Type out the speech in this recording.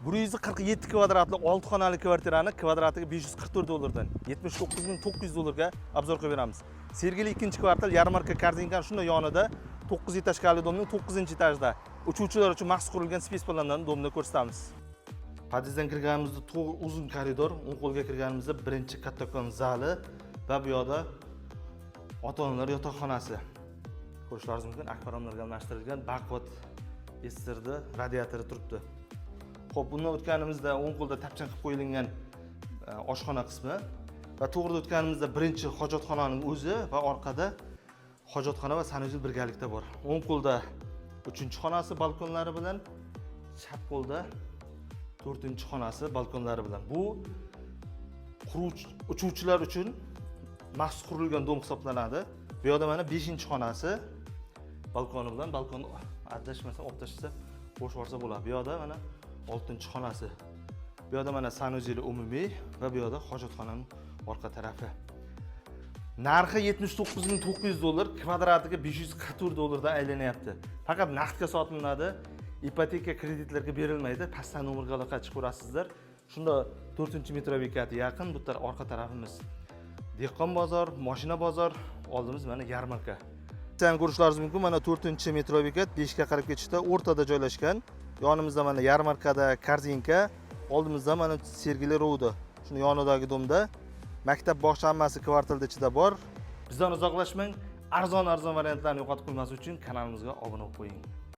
147 kvadratli 6 xonali kvartirani kvadratiga 544 dollardan 79.900 dollarga obzor qilib beramiz. Sergeli 2-kvartal yarmarka Korzinka shunday yonida 9 etajli domning 9-etajda uchuvchilar uchun maxsus qurilgan spespalandan domni ko'rsatamiz. Podyezddan kirganimizda uzun koridor, o'ng qo'lga kirganimizda birinchi kattakon zali va bu yoqda ota-onalar yotoqxonasi. Ko'rishlaringiz mumkin, akvaramlarga almashtirilgan baquvvat estirdi, radiatori turibdi. Xo'p, bundan o'tganimizda o'ng qo'lda tapchan qilib qo'yilgan oshxona qismi va to'g'rida o'tganimizda birinchi hojatxonaning o'zi va orqada hojatxona va sanuzel birgalikda bor. O'ng qo'lda 3-xonasi balkonlari bilan, chap qo'lda 4-xonasi balkonlari bilan. Bu uchuvchilar uchun maxsus qurilgan dom hisoblanadi. Bu yerda mana 5-xonasi balkoni bilan, balkon adashmasa, olib tashlasa, bo'sh borsa bo'ladi. Bu yerda mana 6-xonasi. Bu yerda mana sanuzeli umumiy va bu yerda hojatxonaning orqa tarafi. Narxi 79.900 dollar, kvadratiga 544 dollardan aylanyapti. Faqat naqdga sotilinadi. Ipoteka kreditlarga berilmaydi. Pastdan nomerga aloqa chiqib ko'rasizlar. Shunda 4-metro bekati yaqin, bu taraf orqa tarafimiz. Dehqon bozor, mashina bozor, oldimiz mana yarmarka. Sen ko'rishlaringiz mumkin, mana 4-metro bekat 5 ga qarab ketishda o'rtada joylashgan. Yonimizda mana yarmarkada Korzinka, oldimizda mana Sergeli Ro'da. Shuni yonidagi domda maktab bog'cha hammasi kvartalda ichida bor. Bizdan uzoqlashmang. Arzon variantlarni yo'qotib qo'ymaslik uchun kanalimizga obuna bo'lib qo'ying.